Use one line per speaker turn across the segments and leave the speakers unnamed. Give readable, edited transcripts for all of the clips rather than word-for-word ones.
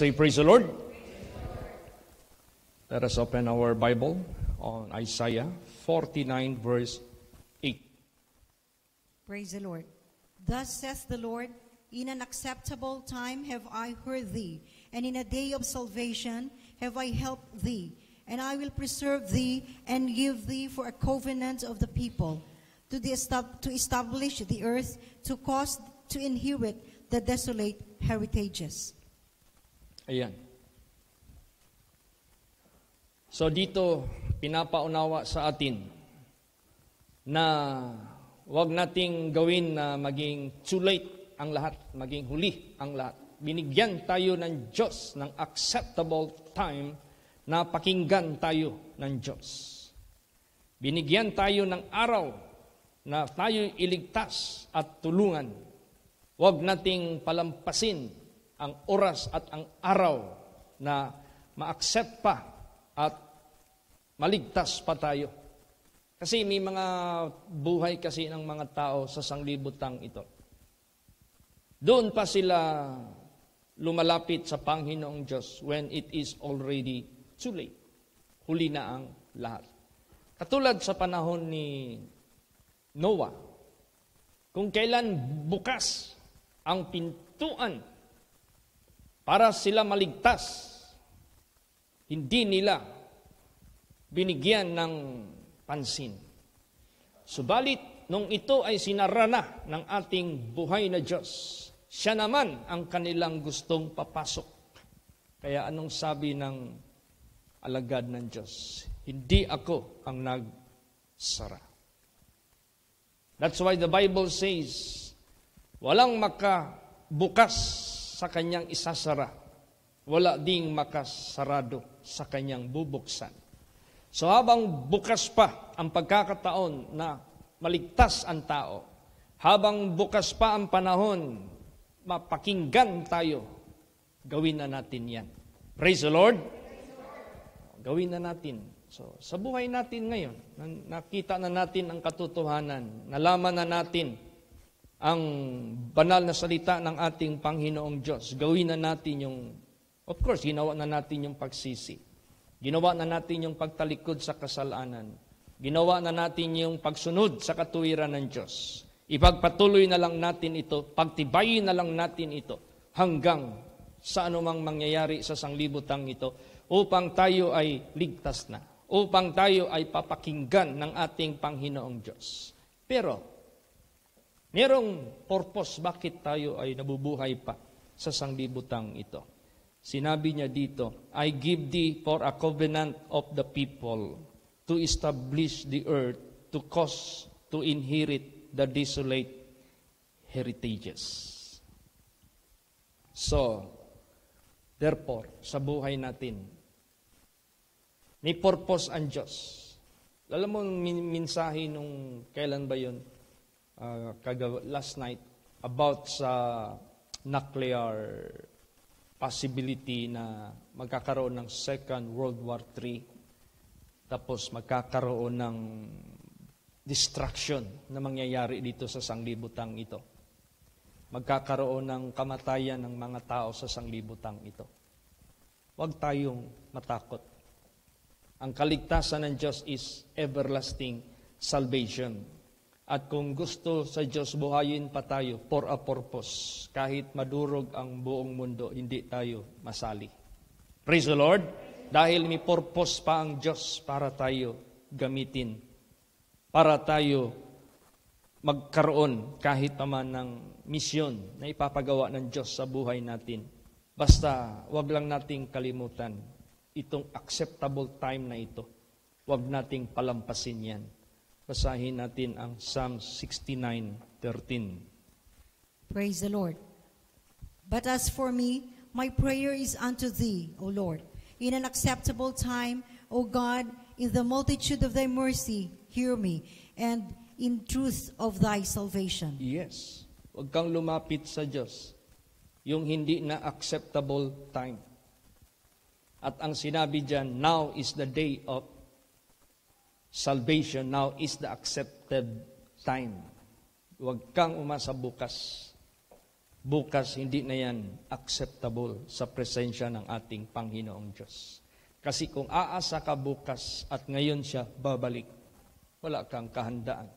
Say praise the Lord. Let us open our Bible on Isaiah 49 verse 8.
Praise the Lord. Thus says the Lord, in an acceptable time have I heard thee, and in a day of salvation have I helped thee. And I will preserve thee and give thee for a covenant of the people, to establish the earth, to cause to inherit the desolate heritages.
Ayan. So dito, pinapaunawa sa atin na huwag nating gawin na maging too late ang lahat, maging huli ang lahat. Binigyan tayo ng Diyos ng acceptable time na pakinggan tayo ng Diyos. Binigyan tayo ng araw na tayo iligtas at tulungan. Huwag nating palampasin ang oras at ang araw na ma-accept pa at maligtas pa tayo. Kasi may mga buhay kasi ng mga tao sa sanglibutang ito. Doon pa sila lumalapit sa Panginoong Diyos when it is already too late. Huli na ang lahat. Katulad sa panahon ni Noah, kung kailan bukas ang pintuan para sila maligtas, hindi nila binigyan ng pansin. Subalit, nung ito ay sinara na ng ating buhay na Diyos, siya naman ang kanilang gustong papasok. Kaya anong sabi ng alagad ng Diyos? Hindi ako ang nagsara. That's why the Bible says, walang makabukas sa kanyang isasara. Wala ding makasarado sa kanyang bubuksan. So habang bukas pa ang pagkakataon na maligtas ang tao, habang bukas pa ang panahon, mapakinggan tayo, gawin na natin yan. Praise the Lord! Gawin na natin. So, sa buhay natin ngayon, nakita na natin ang katotohanan, nalaman na natin ang banal na salita ng ating Panginoong Diyos. Gawin na natin yung, of course, ginawa na natin yung pagsisi. Ginawa na natin yung pagtalikod sa kasalanan. Ginawa na natin yung pagsunod sa katuwiran ng Diyos. Ipagpatuloy na lang natin ito, pagtibayin na lang natin ito hanggang sa anumang mangyayari sa sanglibutang ito upang tayo ay ligtas na, upang tayo ay papakinggan ng ating Panginoong Diyos. Pero, merong purpose bakit tayo ay nabubuhay pa sa sanglibutang ito. Sinabi niya dito, I give thee for a covenant of the people to establish the earth, to cause to inherit the desolate heritages. So, therefore, sa buhay natin, may purpose ang Diyos. Alam mo, minsahe nung kailan ba yun? Last night, about sa nuclear possibility na magkakaroon ng Second World War III, tapos magkakaroon ng destruction na mangyayari dito sa sanglibutang ito. Magkakaroon ng kamatayan ng mga tao sa sanglibutang ito. Huwag tayong matakot. Ang kaligtasan ng Diyos is everlasting salvation. At kung gusto sa Diyos buhayin pa tayo for a purpose, kahit madurog ang buong mundo, hindi tayo masali. Praise the Lord! Dahil may purpose pa ang Diyos para tayo gamitin, para tayo magkaroon kahit paman ng misyon na ipapagawa ng Diyos sa buhay natin. Basta wag lang nating kalimutan itong acceptable time na ito. Wag nating palampasin yan. Basahin natin ang Psalm 69:13.
Praise the Lord. But as for me, my prayer is unto thee, O Lord. In an acceptable time, O God, in the multitude of thy mercy, hear me, and in truth of thy salvation.
Yes. Huwag kang lumapit sa Diyos. Yung hindi na acceptable time. At ang sinabi dyan, now is the day of salvation, now is the accepted time. Huwag kang umasa bukas. bukas hindi na yan acceptable sa presensya ng ating Panginoong Diyos. Kasi kung aasa ka bukas at ngayon siya babalik, wala kang kahandaan.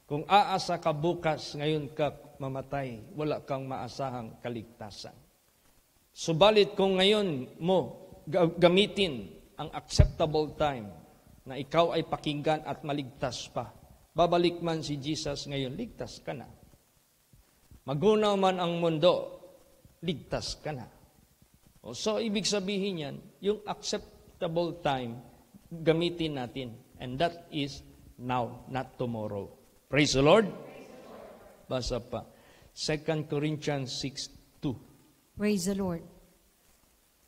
Kung aasa ka bukas, ngayon ka mamatay, wala kang maasahang kaligtasan. Subalit kung ngayon mo gamitin ang acceptable time na ikaw ay pakinggan at maligtas pa, babalik man si Jesus ngayon, ligtas ka na. Magunaw man ang mundo, ligtas ka na. So, ibig sabihin yan, yung acceptable time, gamitin natin. And that is now, not tomorrow. Praise the Lord. Basa pa. 2 Corinthians 6:2.
Praise the Lord.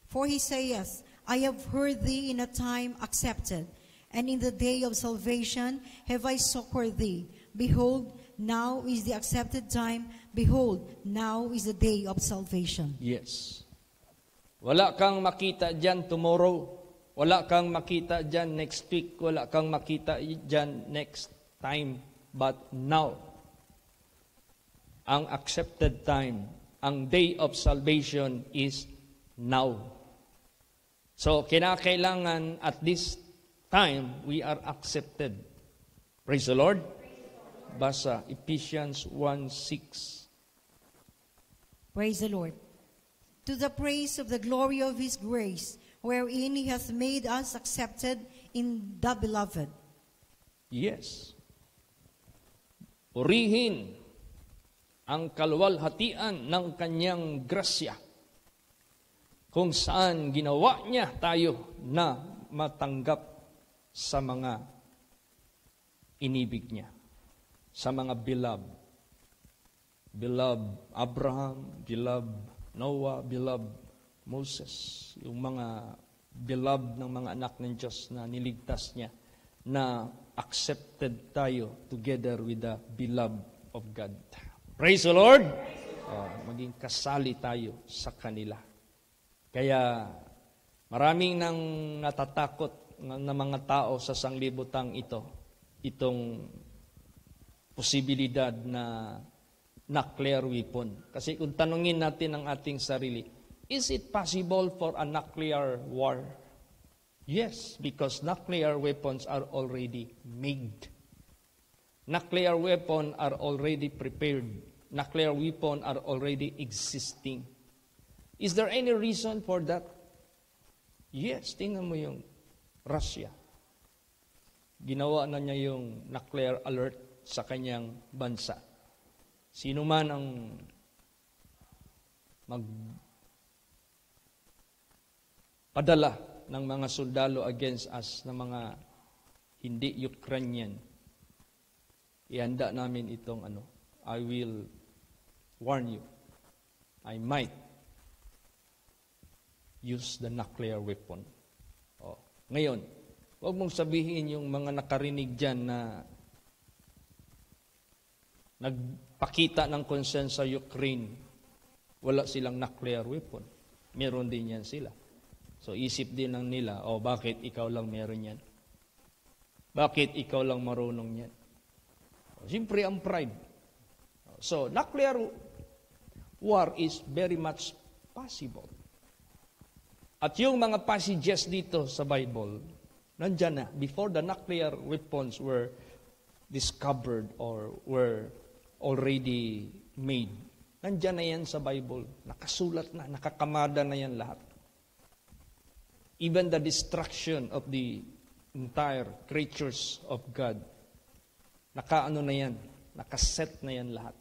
For he saith, I have heard thee in a time accepted, and in the day of salvation have I succored thee. Behold, now is the accepted time. Behold, now is the day of salvation.
Yes. Wala kang makita dyan tomorrow. Wala kang makita dyan next week. Wala kang makita dyan next time. But now, ang accepted time, ang day of salvation is now. So, kinakailangan at this time, we are accepted. Praise the Lord. Basa, Ephesians 1:6.
Praise the Lord. To the praise of the glory of his grace, wherein he hath made us accepted in the beloved.
Yes. Purihin ang kaluwalhatian ng kanyang grasya, kung saan ginawa niya tayo na matanggap sa mga inibig niya, sa mga beloved. Beloved Abraham, beloved Noah, beloved Moses, yung mga beloved ng mga anak ng Diyos na niligtas niya, na accepted tayo together with the beloved of God. Praise the Lord! Maging kasali tayo sa kanila. Kaya maraming nang natatakot na mga tao sa sanglibutang itong posibilidad na nuclear weapon. Kasi kung tanungin natin ang ating sarili, is it possible for a nuclear war? Yes, because nuclear weapons are already made. Nuclear weapons are already prepared. Nuclear weapons are already existing. Is there any reason for that? Yes, tingnan mo yung Russia. Ginawa na niya yung nuclear alert sa kanyang bansa. Sino man ang magpadala ng mga sundalo against us na mga hindi Ukrainian, ihanda namin itong I will warn you, I might use the nuclear weapon. Ngayon, huwag mong sabihin yung mga nakarinig dyan na nagpakita ng concern sa Ukraine, wala silang nuclear weapon. Meron din yan sila. So, isip din ng nila, bakit ikaw lang meron yan? Bakit ikaw lang marunong yan? Siyempre, ang pride. So, nuclear war is very much possible. At yung mga passages dito sa Bible, nandyan na, before the nuclear weapons were discovered or were already made, nandyan na yan sa Bible. Nakasulat na, nakakamada na yan lahat. Even the destruction of the entire creatures of God, nakaano na yan, nakaset na yan lahat.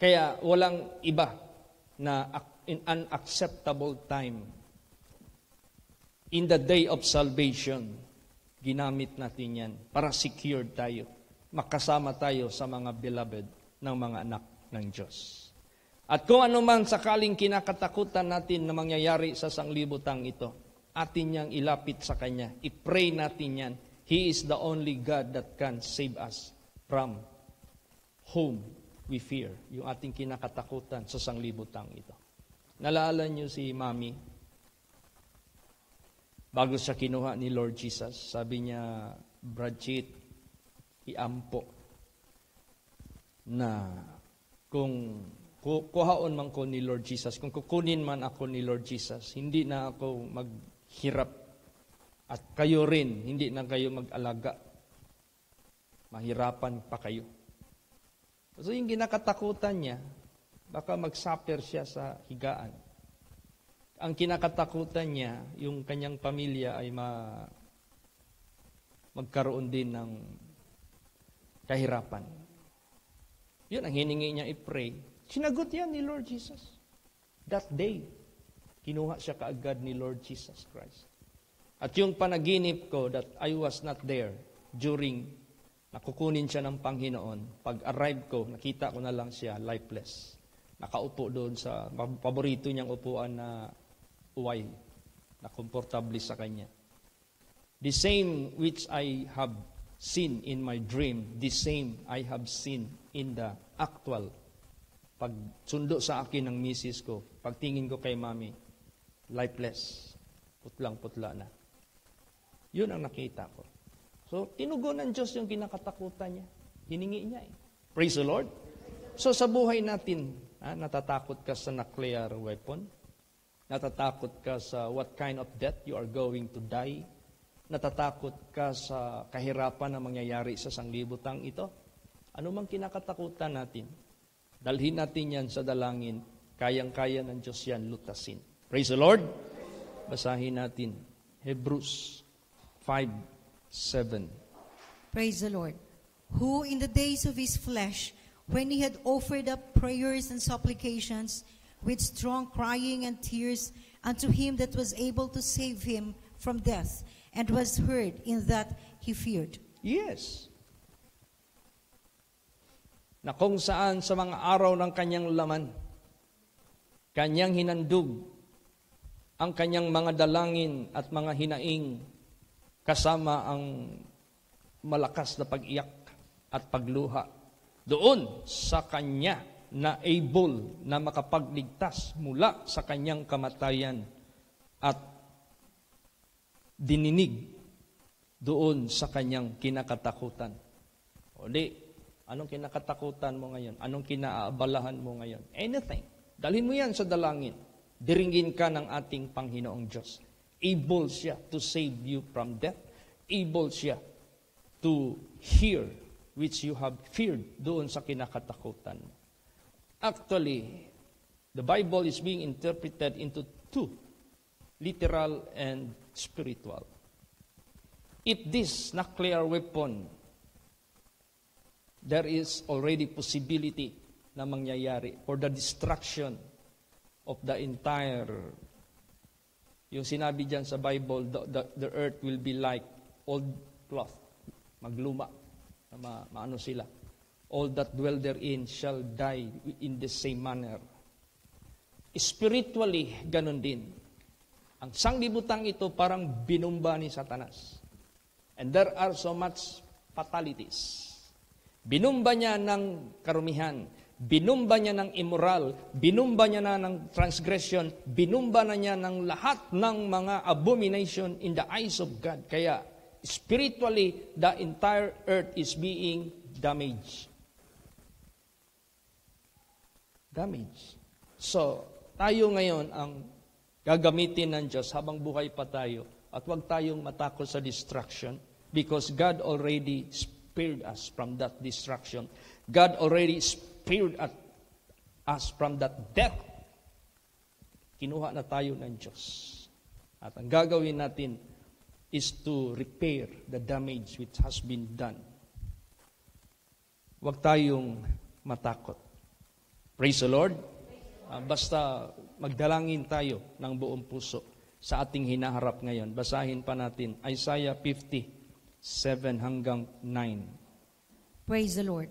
Kaya walang iba na in unacceptable time, in the day of salvation, ginamit natin yan para secured tayo, makasama tayo sa mga beloved ng mga anak ng Diyos. At kung ano man sakaling kinakatakutan natin na mangyayari sa sanglibutang ito, atin niyang ilapit sa Kanya. I-pray natin yan. He is the only God that can save us from whom we fear. Yung ating kinakatakutan sa sanglibutang ito. Naalala niyo si Mami? Bago siya kinuha ni Lord Jesus, sabi niya, Bradchit, iampo na kung kuhaon man ko ni Lord Jesus, kung kukunin man ako ni Lord Jesus, hindi na ako maghirap. At kayo rin, hindi na kayo mag-alaga. Mahirapan pa kayo. So yung kinakatakutan niya, baka mag-suffer siya sa higaan. Ang kinakatakutan niya, yung kanyang pamilya ay magkaroon din ng kahirapan. Yun ang hiningi niya i-pray. Sinagot yan ni Lord Jesus. That day, kinuha siya kaagad ni Lord Jesus Christ. At yung panaginip ko that I was not there during nakukunin siya ng Panginoon, pag-arrive ko, nakita ko na lang siya lifeless. Nakaupo doon sa paborito niyang upuan na uway, na komportable sa kanya. The same which I have seen in my dream, the same I have seen in the actual. Pag sundo sa akin ng misis ko, pagtingin ko kay mami, lifeless, putlang-putla na. Yun ang nakita ko. So, tinugon ng Diyos yung kinakatakutan niya. Hiningi niya eh. Praise the Lord. So, sa buhay natin, natatakot ka sa nuclear weapon? Natatakot ka sa what kind of death you are going to die? Natatakot ka sa kahirapan na mangyayari sa sanglibutang ito? Ano mang kinakatakutan natin? Dalhin natin yan sa dalangin. Kayang-kaya ng Diyos yan lutasin. Praise the Lord. Basahin natin. Hebrews 5:7.
Praise the Lord. Who in the days of his flesh, when he had offered up prayers and supplications with strong crying and tears unto him that was able to save him from death, and was heard in that he feared.
Yes. Na kung saan sa mga araw ng kanyang laman, kanyang hinandog ang kanyang mga dalangin at mga hinaing kasama ang malakas na pag-iyak at pagluha. Doon sa kanya na able na makapagligtas mula sa kanyang kamatayan at dininig doon sa kanyang kinakatakutan. O di, anong kinakatakutan mo ngayon? Anong kinaabalahan mo ngayon? Anything. Dalhin mo yan sa dalangin. Diringgin ka ng ating Panginoong Diyos. Able siya to save you from death. Able siya to hear which you have feared doon sa kinakatakutan. Actually, the Bible is being interpreted into two, literal and spiritual. If this nuclear weapon, there is already possibility na mangyayari for the destruction of the entire, yung sinabi dyan sa Bible, the earth will be like old cloth, magluma, maano sila. All that dwell therein shall die in the same manner. Spiritually, ganun din. Ang sanglibutang ito parang binumba ni Satanas. And there are so much fatalities. Binumba niya ng karumihan, binumba niya ng immoral, binumba niya na ng transgression, binumba na niya ng lahat ng mga abomination in the eyes of God. Kaya spiritually, the entire earth is being damaged. So, tayo ngayon ang gagamitin ng Diyos habang buhay pa tayo at huwag tayong matakot sa destruction because God already spared us from that destruction. God already spared us from that death. Kinuha na tayo ng Diyos. At ang gagawin natin is to repair the damage which has been done. Huwag tayong matakot. Praise the Lord. Basta magdalangin tayo ng buong puso sa ating hinaharap ngayon. Basahin pa natin Isaiah 50:7 hanggang 9.
Praise the Lord.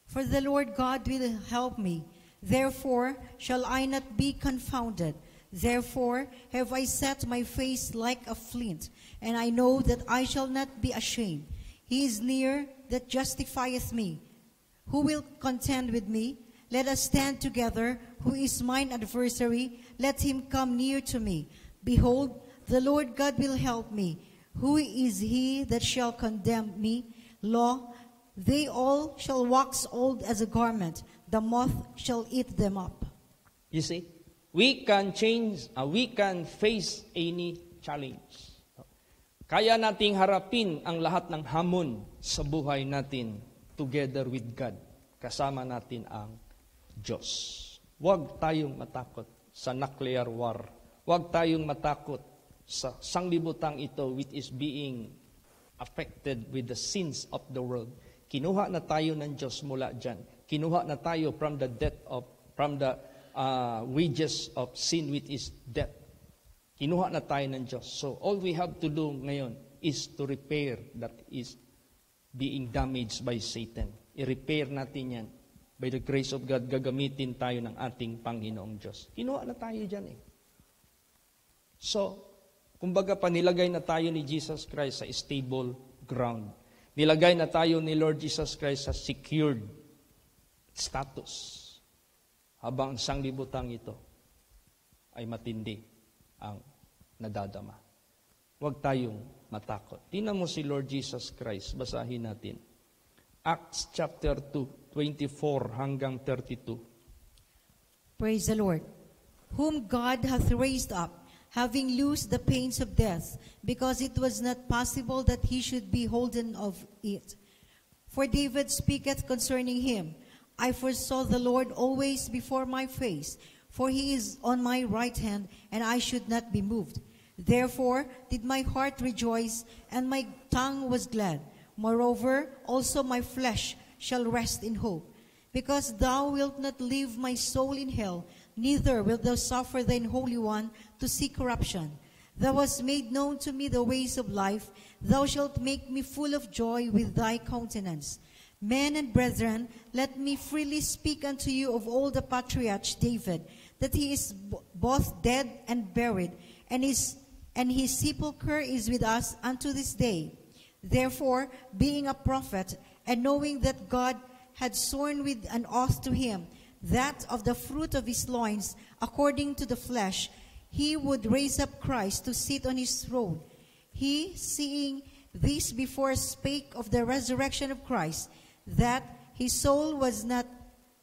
For the Lord God will help me. Therefore shall I not be confounded. Therefore have I set my face like a flint, and I know that I shall not be ashamed. He is near that justifieth me. Who will contend with me? Let us stand together. Who is mine adversary? Let him come near to me. Behold, the Lord God will help me. Who is he that shall condemn me? Lo, they all shall wax old as a garment. the moth shall eat them up.
You see, we can we can face any challenge. Kaya nating harapin ang lahat ng hamon sa buhay natin together with God. Kasama natin ang Diyos. Huwag tayong matakot sa nuclear war. Huwag tayong matakot sa sanglibutang ito which is being affected with the sins of the world. Kinuha na tayo ng Diyos mula dyan. Kinuha na tayo from the wages of sin which is death. Kinuha na tayo ng Diyos. So all we have to do ngayon is to repair that is being damaged by Satan. I-repair natin yan. By the grace of God, gagamitin tayo ng ating Panginoong Diyos. Kinuha na tayo dyan eh. So, kumbaga panilagay na tayo ni Jesus Christ sa stable ground. Nilagay na tayo ni Lord Jesus Christ sa secured status. Habang ang sanglibutang ito ay matindi ang nadadama. Huwag tayong matakot. Tingnan mo si Lord Jesus Christ. Basahin natin. Acts chapter 2, 24 hanggang 32.
Praise the Lord, whom God hath raised up, having loosed the pains of death, because it was not possible that he should be holden of it. For David speaketh concerning him, I foresaw the Lord always before my face, for he is on my right hand, and I should not be moved. Therefore did my heart rejoice, and my tongue was glad. Moreover, also my flesh shall rest in hope. Because thou wilt not leave my soul in hell, neither wilt thou suffer thine Holy One to see corruption. Thou hast made known to me the ways of life. Thou shalt make me full of joy with thy countenance. Men and brethren, let me freely speak unto you of all the patriarch David, that he is both dead and buried, and his sepulchre is with us unto this day. Therefore, being a prophet, and knowing that God had sworn with an oath to him, that of the fruit of his loins, according to the flesh, he would raise up Christ to sit on his throne. He, seeing this before, spake of the resurrection of Christ, that his soul was not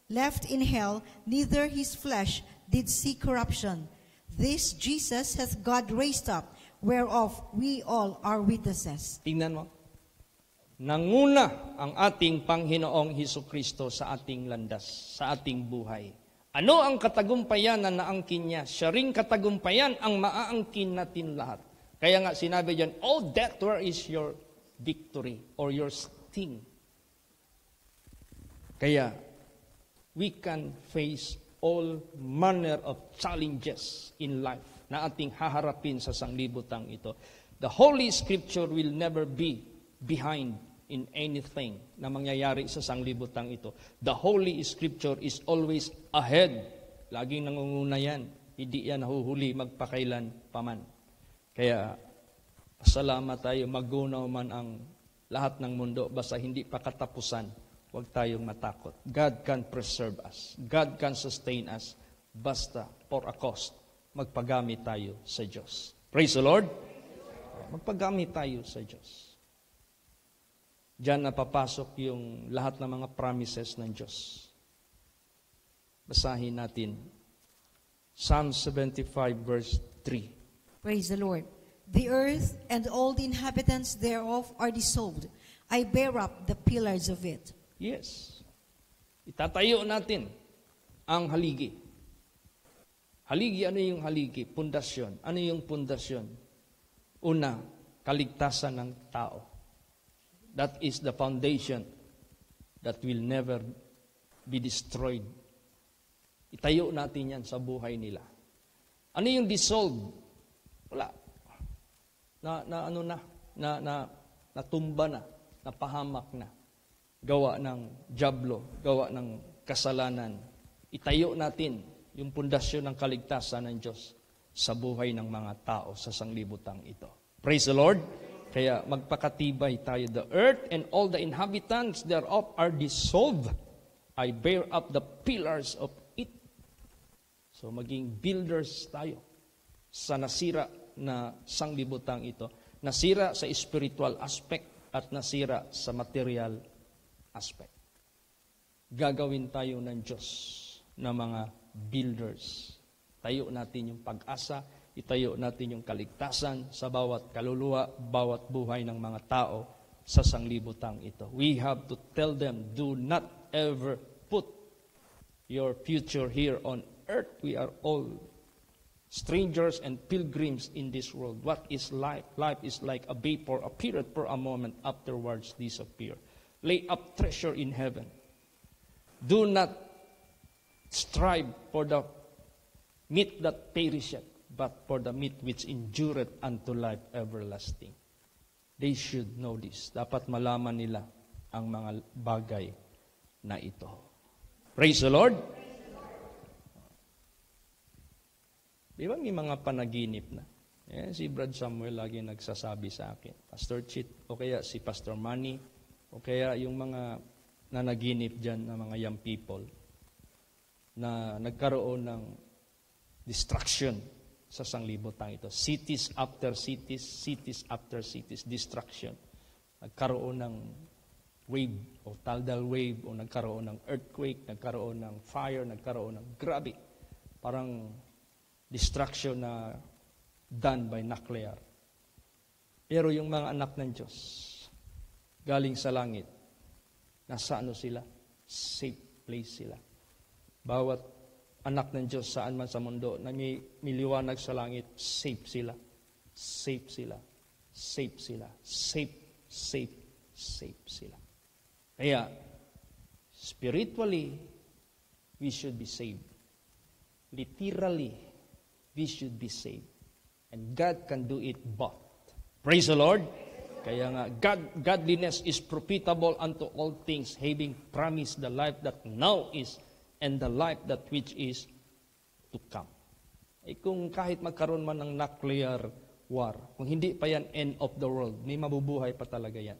left in hell, neither his flesh did see corruption. This Jesus hath God raised up, whereof we all are witnesses.
Tingnan mo. Nanguna ang ating Panginoong Hesukristo sa ating landas, sa ating buhay. Ano ang katagumpayan na naangkin niya? Siya ring katagumpayan ang maaangkin natin lahat. Kaya nga sinabi diyan, "Oh death, where is your victory or your sting?" Kaya we can face all manner of challenges in life na ating haharapin sa sanglibutang ito. The Holy Scripture will never be behind in anything na mangyayari sa sanglibutang ito. The Holy Scripture is always ahead. Laging nangunguna yan. Hindi yan nahuhuli magpakailan paman. Kaya, pasalamat tayo, magunaw man ang lahat ng mundo, basta hindi pa katapusan, huwag tayong matakot. God can preserve us. God can sustain us. Basta, for a cost, magpagamit tayo sa Diyos. Praise the Lord. Magpagamit tayo sa Diyos. Diyan napapasok yung lahat ng mga promises ng Diyos. Basahin natin. Psalm 75 verse 3.
Praise the Lord. The earth and all the inhabitants thereof are dissolved. I bear up the pillars of it.
Yes. Itatayo natin ang haligi. Haligi, ano yung haligi? Pundasyon. Ano yung pundasyon? Una, kaligtasan ng tao. That is the foundation that will never be destroyed. Itayo natin yan sa buhay nila. Ano yung dissolve? Wala. Natumba na, napahamak na. Gawa ng dyablo, gawa ng kasalanan. Itayo natin yung pundasyon ng kaligtasan ng Diyos sa buhay ng mga tao sa sanglibutang ito. Praise the Lord. Kaya magpakatibay tayo. The earth and all the inhabitants thereof are dissolved. I bear up the pillars of it. So maging builders tayo sa nasira na sanglibutang ito. Nasira sa spiritual aspect at nasira sa material aspect. gagawin tayo ng Diyos na mga builders. Tayo natin yung pag-asa, itayo natin yung kaligtasan sa bawat kaluluwa, bawat buhay ng mga tao sa sanglibutang ito. We have to tell them, do not ever put your future here on earth. We are all strangers and pilgrims in this world. What is life? Life is like a vapor, appeareth for a moment, afterwards disappear. Lay up treasure in heaven. Do not strive for the meat that perisheth, but for the meat which endureth unto life everlasting. They should know this. Dapat malaman nila ang mga bagay na ito. Praise the Lord! Di ba may mga panaginip na? Si Brad Samuel lagi nagsasabi sa akin, Pastor Chit, o kaya si Pastor Manny, o kaya yung mga nanaginip dyan na mga young people na nagkaroon ng destruction sa sanglibutang ito. Cities after cities, cities after cities, destruction. Nagkaroon ng wave o tidal wave o nagkaroon ng earthquake, nagkaroon ng fire, nagkaroon ng grabe. Parang destruction na done by nuclear. Pero yung mga anak ng Diyos, galing sa langit, nasa ano sila? Safe place sila. Bawat anak ng Diyos saan man sa mundo na may liwanag sa langit, safe sila. Safe sila. Safe sila. Safe, safe, safe sila. Kaya, spiritually, we should be saved. Literally, we should be saved. And God can do it both. Praise the Lord! Kaya nga, godliness is profitable unto all things, having promised the life that now is, and the life that which is to come. Kung kahit magkaroon man ng nuclear war, kung hindi pa yan end of the world, may mabubuhay pa talaga yan.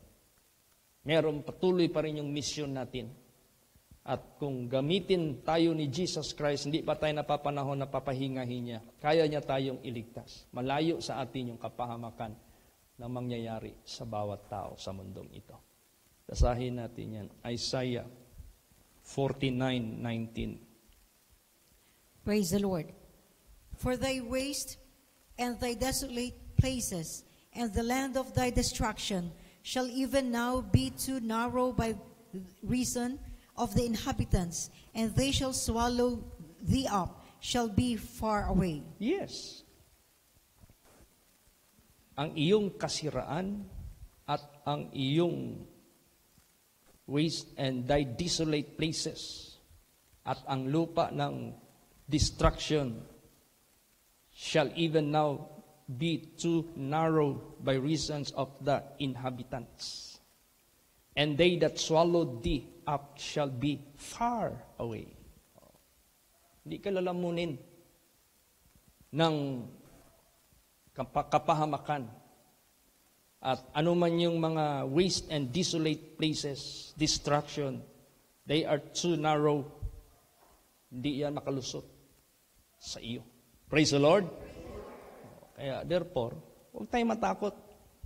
Meron patuloy pa rin yung mission natin. At kung gamitin tayo ni Jesus Christ, hindi pa tayo napapanahon na papahingahin niya. Kaya niya tayong iligtas. Malayo sa atin yung kapahamakan na mangyayari sa bawat tao sa mundong ito. Basahin natin yan. Isaiah 49:19.
Praise the Lord. For thy waste and thy desolate places and the land of thy destruction shall even now be too narrow by reason of the inhabitants, and they shall swallow thee up, shall be far away.
Yes. Ang iyong kasiraan at ang iyong waste and thy desolate places at ang lupa ng destruction shall even now be too narrow by reasons of the inhabitants. And they that swallowed thee up shall be far away. Hindi ka lalamunin ng kapahamakan at anuman yung mga waste and desolate places, destruction, they are too narrow. Hindi yan makalusot sa iyo. Praise the Lord. Kaya therefore, huwag tayong matakot.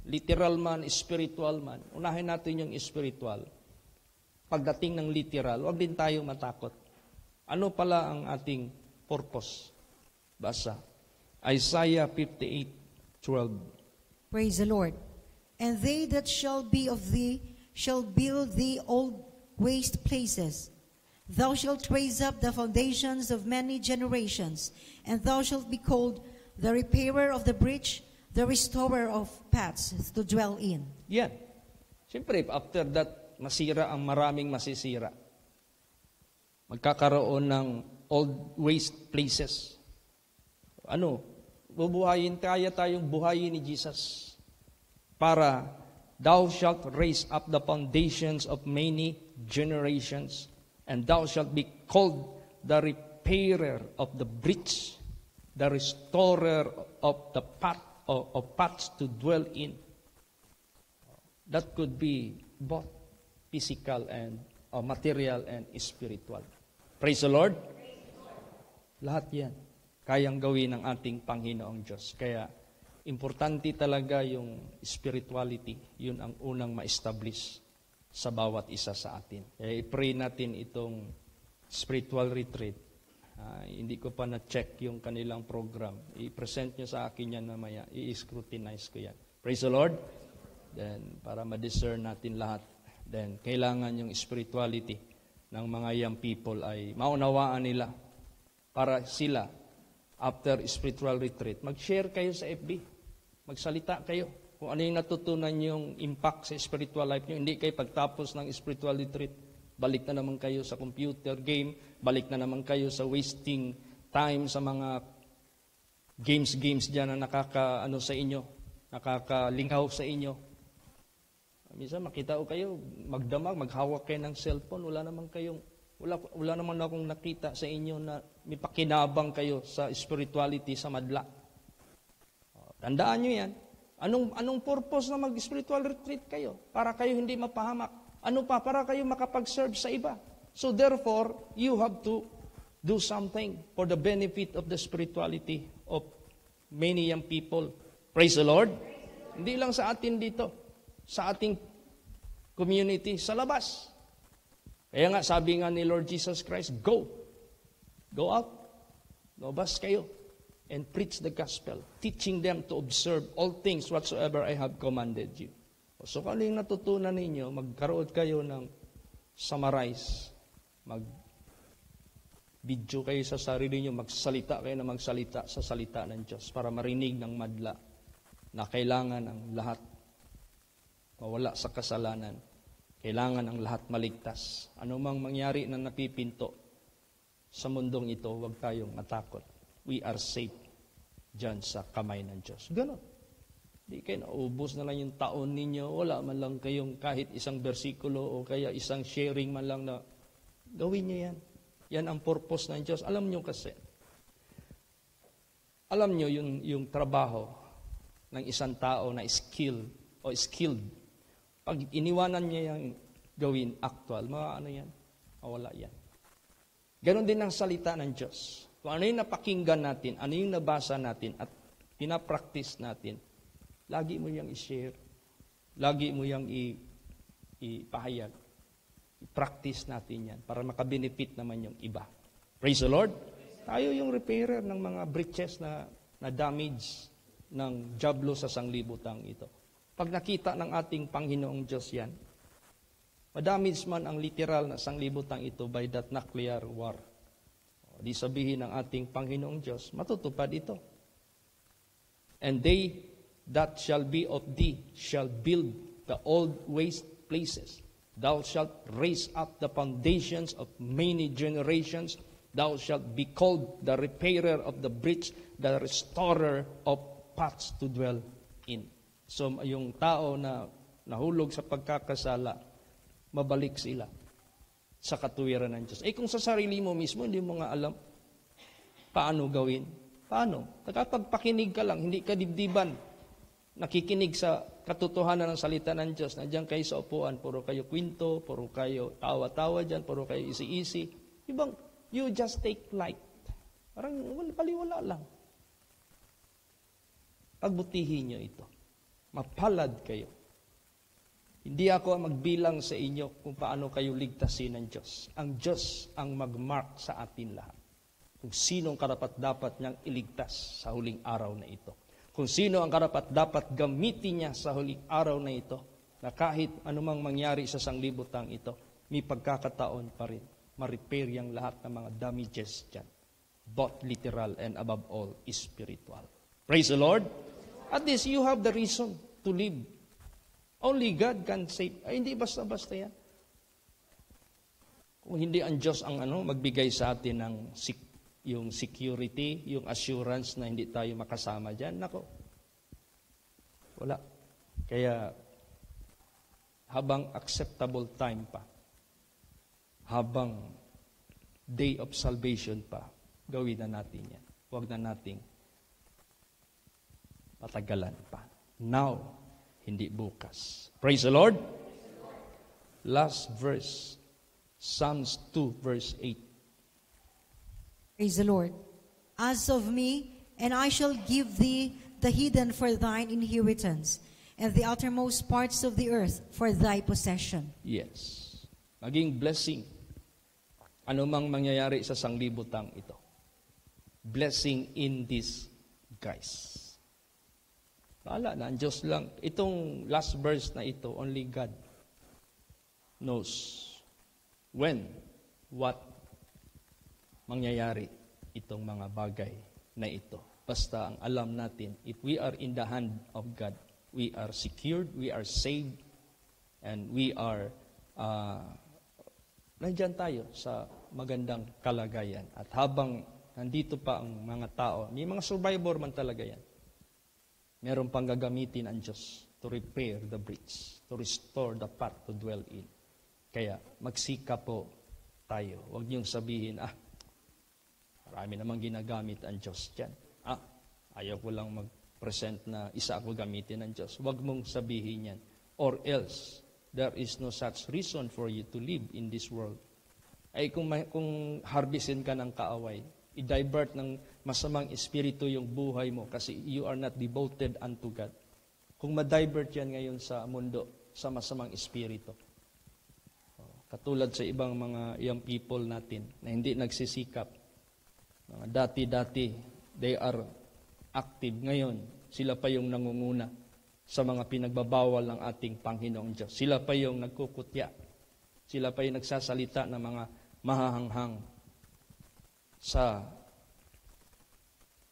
Literal man, spiritual man. Unahin natin yung spiritual. Pagdating ng literal, huwag din tayong matakot. Ano pala ang ating purpose? Basa. Isaiah 58:12.
Praise the Lord. And they that shall be of thee shall build thee old waste places. Thou shalt raise up the foundations of many generations, and thou shalt be called the repairer of the breach, the restorer of paths to dwell in.
Yan. Siyempre, after that, masira ang maraming masisira. Magkakaroon ng old waste places. Kaya tayong buhayin ni Jesus para thou shalt raise up the foundations of many generations, and thou shalt be called the repairer of the breach, the restorer of the path of paths to dwell in. That could be both physical and material and spiritual. Praise the Lord. Lahat yan kayang gawin ng ating Panginoong Diyos. Kaya importante talaga yung spirituality. Yun ang unang ma-establish sa bawat isa sa atin. Kaya i-pray natin itong spiritual retreat. Hindi ko pa na-check yung kanilang program. I-present nyo sa akin yan mamaya. I-scrutinize ko yan. Praise the Lord. Then, para ma-discern natin lahat. Then, kailangan yung spirituality ng mga young people ay maunawaan nila. Para sila, after spiritual retreat, mag-share kayo sa FB. Magsalita kayo. Kung ano yung natutunan yung impact sa spiritual life nyo. Hindi kayo pagtapos ng spiritual retreat, balik na naman kayo sa computer game, balik na naman kayo sa wasting time sa mga games dyan na sa inyo, nakakalingaw sa inyo. Minsan makita ko kayo, magdamag, maghawak kayo ng cellphone, wala naman akong nakita sa inyo na may pakinabang kayo sa spirituality, sa madla. Tandaan nyo yan. Anong purpose na mag-spiritual retreat kayo? Para kayo hindi mapahamak. Ano pa? Para kayo makapag-serve sa iba. So therefore, you have to do something for the benefit of the spirituality of many young people. Praise the Lord. Hindi lang sa atin dito, sa ating community, sa labas. Kaya nga, sabi nga ni Lord Jesus Christ, go out, labas kayo, and preach the gospel, teaching them to observe all things whatsoever I have commanded you. So kung ano yung natutunan ninyo, magkaroon kayo ng summarize, mag-video kayo sa sarili nyo, magsalita kayo na magsalita sa salita ng Diyos para marinig ng madla na kailangan ang lahat mawala sa kasalanan. Kailangan ang lahat maligtas. Ano mang mangyari na napipinto sa mundong ito, huwag tayong matakot. We are safe dyan sa kamay ng Diyos. Ganon. Di kayo naubos na lang yung taon ninyo. Wala man lang kayong kahit isang bersikulo o kaya isang sharing man lang na gawin nyo yan. Yan ang purpose ng Diyos. Alam nyo kasi. Alam nyo yung trabaho ng isang tao na skilled. Pag iniwanan niya yung gawin actual, mawala yan. Ganon din ang salita ng Diyos. Kung ano yung napakinggan natin, ano yung nabasa natin at pinapractice natin, lagi mo yung i-share, lagi mo yung ipahayag. I-practice natin yan para makabenefit naman yung iba. Praise the Lord. Tayo yung repairer ng mga breaches na damage ng jablo sa sanglibutang ito. Pag nakita ng ating Panginoong Diyos yan, madamage man ang literal na sanglibutang ito by that nuclear war. Di sabihin ng ating Panginoong Diyos, matutupad ito. And they that shall be of thee shall build the old waste places. Thou shalt raise up the foundations of many generations. Thou shalt be called the repairer of the breach, the restorer of paths to dwell in. So yung tao na nahulog sa pagkakasala, mabalik sila sa katuwiran ng Diyos. Kung sa sarili mo mismo, hindi mo nga alam paano gawin. Paano? Nakapagpakinig ka lang, hindi ka dibdiban. Nakikinig sa katotohanan ng salita ng Diyos. Nandiyan kayo sa upuan, puro kayo kwento, puro kayo tawa-tawa dyan, puro kayo isi-isi. Ibang, you just take light. Parang paliwala lang. Pagbutihin nyo ito. Mapalad kayo. Hindi ako ang magbilang sa inyo kung paano kayo ligtasin ng Diyos. Ang Diyos ang magmark sa atin lahat. Kung sino ang karapat-dapat niyang iligtas sa huling araw na ito. Kung sino ang karapat-dapat gamitin niya sa huling araw na ito, na kahit anumang mangyari sa sanglibutang ito, may pagkakataon pa rin ma-repair yung lahat ng mga damages dyan. Both literal and above all, spiritual. Praise the Lord. At least you have the reason to live. Only God can save. Hindi basta-basta yan. Kung hindi ang Diyos ang magbigay sa atin ng yung security, yung assurance na hindi tayo makasama dyan, nako. Wala. Kaya, habang acceptable time pa, habang day of salvation pa, gawin na natin yan. Huwag na nating patagalan pa. Now, hindi bukas. Praise the Lord. Last verse, Psalms 2, verse 8.
Praise the Lord. As of me, and I shall give thee the heathen for thine inheritance, and the uttermost parts of the earth for thy possession.
Yes. Maging blessing. Ano mang mangyayari sa sanglibutang ito. Blessing in this, guys. Bahala na, ang Diyos lang. Itong last verse na ito, only God knows when, what mangyayari itong mga bagay na ito. Basta ang alam natin, if we are in the hand of God, we are secured, we are saved, and we are nandyan tayo sa magandang kalagayan. At habang nandito pa ang mga tao, may mga survivor man talaga yan, meron pang gagamitin ang Diyos to repair the breach, to restore the path to dwell in. Kaya magsikap po tayo. Huwag niyong sabihin, marami namang ginagamit ang Diyos dyan. Ayaw ko lang mag-present na isa ako gamitin ng Diyos. Huwag mong sabihin yan. Or else, there is no such reason for you to live in this world. Ay kung harvestin ka ng kaaway, i-divert ng masamang espiritu yung buhay mo kasi you are not devoted unto God. Kung ma-divert yan ngayon sa mundo, sa masamang espiritu. Katulad sa ibang mga young people natin na hindi nagsisikap. Mga dati-dati, they are active. Ngayon, sila pa yung nangunguna sa mga pinagbabawal ng ating Panginoong Diyos. Sila pa yung nagkukutya. Sila pa yung nagsasalita ng mga mahahanghang sa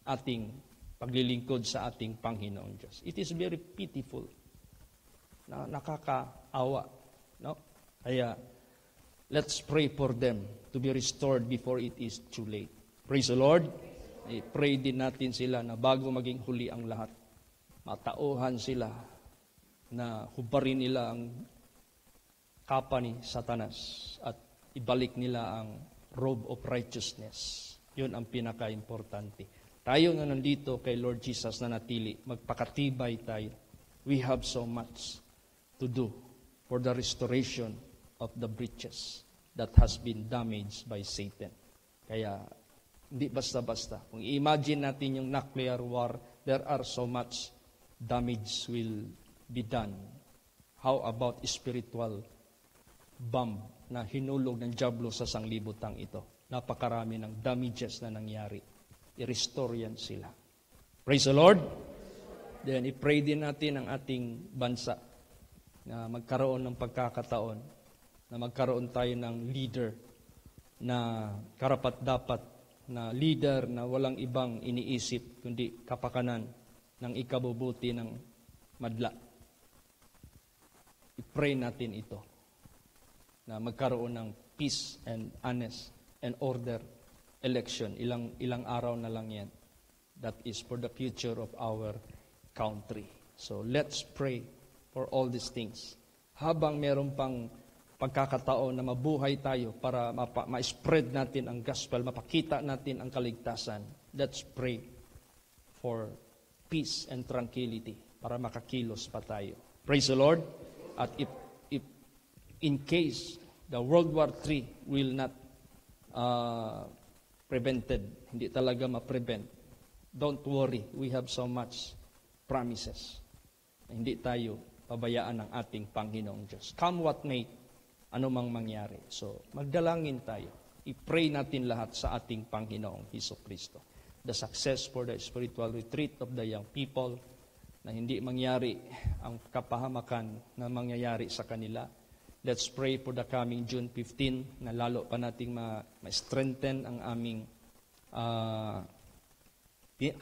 ating paglilingkod sa ating Panginoong Diyos. It is very pitiful. Nakakaawa. No? Kaya, let's pray for them to be restored before it is too late. Praise the Lord. I-pray din natin sila na bago maging huli ang lahat, matauhan sila na hubarin nila ang kapa ni Satanas at ibalik nila ang robe of righteousness. Yun ang pinaka-importante. Tayo na nandito kay Lord Jesus na natili, magpakatibay tayo. We have so much to do for the restoration of the breaches that has been damaged by Satan. Kaya, hindi basta-basta. Kung i-imagine natin yung nuclear war, there are so much damage will be done. How about spiritual bomb na hinulog ng dyablo sa sanglibutang ito? Napakarami ng damages na nangyari. I-restore yan sila. Praise the Lord. Then, i-pray din natin ang ating bansa na magkaroon ng pagkakataon, na magkaroon tayo ng leader na karapat-dapat na leader na walang ibang iniisip kundi kapakanan ng ikabubuti ng madla. I-pray natin ito na magkaroon ng peace and honest and order election. Ilang araw na lang yan. That is for the future of our country. So let's pray for all these things. Habang meron pang pagkakataon na mabuhay tayo para ma-spread natin ang gospel, mapakita natin ang kaligtasan. Let's pray for peace and tranquility para makakilos pa tayo. Praise the Lord. At if in case the World War III will not prevented, hindi talaga ma-prevent, don't worry, we have so much promises. Hindi tayo pabayaan ng ating Panginoong Diyos. Come what may, anumang mangyari. So, magdalangin tayo. I-pray natin lahat sa ating Panginoong Hesukristo. The success for the spiritual retreat of the young people, na hindi mangyari ang kapahamakan na mangyayari sa kanila. Let's pray for the coming June 15 na lalo pa nating ma-strengthen ang aming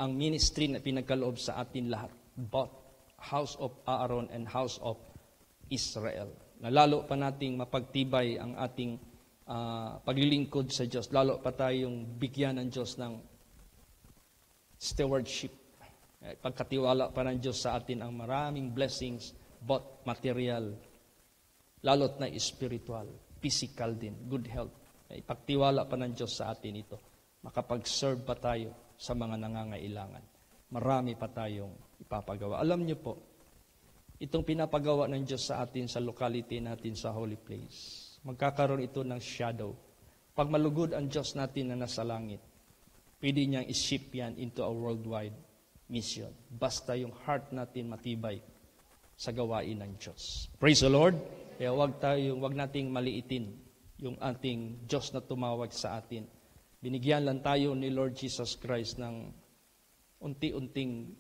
ang ministry na pinagkaloob sa atin lahat. Both House of Aaron and House of Israel. Na lalo pa nating mapagtibay ang ating paglilingkod sa Diyos. Lalo pa tayong bigyan ng Diyos ng stewardship. Pagkatiwala pa ng Diyos sa atin ang maraming blessings, both material, lalo't na spiritual, physical din, good health. Ipagtiwala pa ng Diyos sa atin ito. Makapag-serve pa tayo sa mga nangangailangan. Marami pa tayong ipapagawa. Alam niyo po, itong pinapagawa ng Diyos sa atin sa locality natin sa Holy Place, magkakaroon ito ng shadow. Pag malugod ang Diyos natin na nasa langit, pwede niyang iship yan into a worldwide mission. Basta yung heart natin matibay sa gawain ng Diyos. Praise the Lord. Kaya wag nating maliitin yung ating Diyos na tumawag sa atin. Binigyan lang tayo ni Lord Jesus Christ ng unti-unting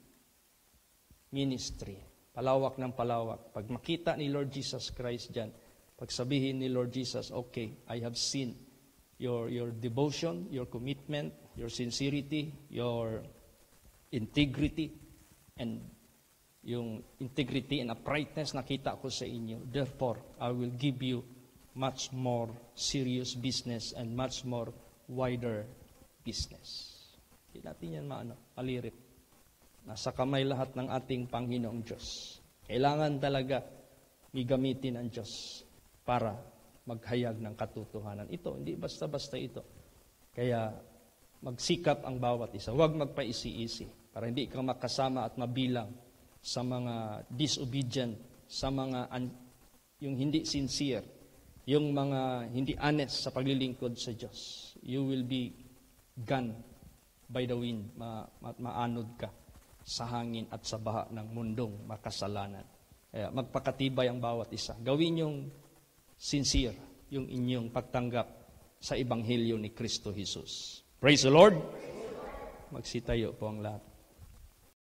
ministry. Palawak ng palawak. Pag makita ni Lord Jesus Christ dyan, pag sabihin ni Lord Jesus, okay, I have seen your devotion, your commitment, your sincerity, your integrity, and yung integrity and uprightness nakita ko sa inyo. Therefore, I will give you much more serious business and much more wider business. Hindi natin yan malirip. Nasa kamay lahat ng ating Panginoong Diyos. Kailangan talaga gamitin ang Diyos para maghayag ng katotohanan. Ito, hindi basta-basta ito. Kaya magsikap ang bawat isa. Huwag magpaisi-isi para hindi ka makasama at mabilang sa mga disobedient, sa mga yung hindi sincere, yung mga hindi honest sa paglilingkod sa Diyos. You will be gone by the wind. Maanod ka sa hangin at sa baha ng mundong makasalanan. Kaya magpakatibay ang bawat isa. Gawin yung sincere, yung inyong pagtanggap sa Ebanghelyo ni Kristo Jesus. Praise the Lord! Magsitayo po ang lahat.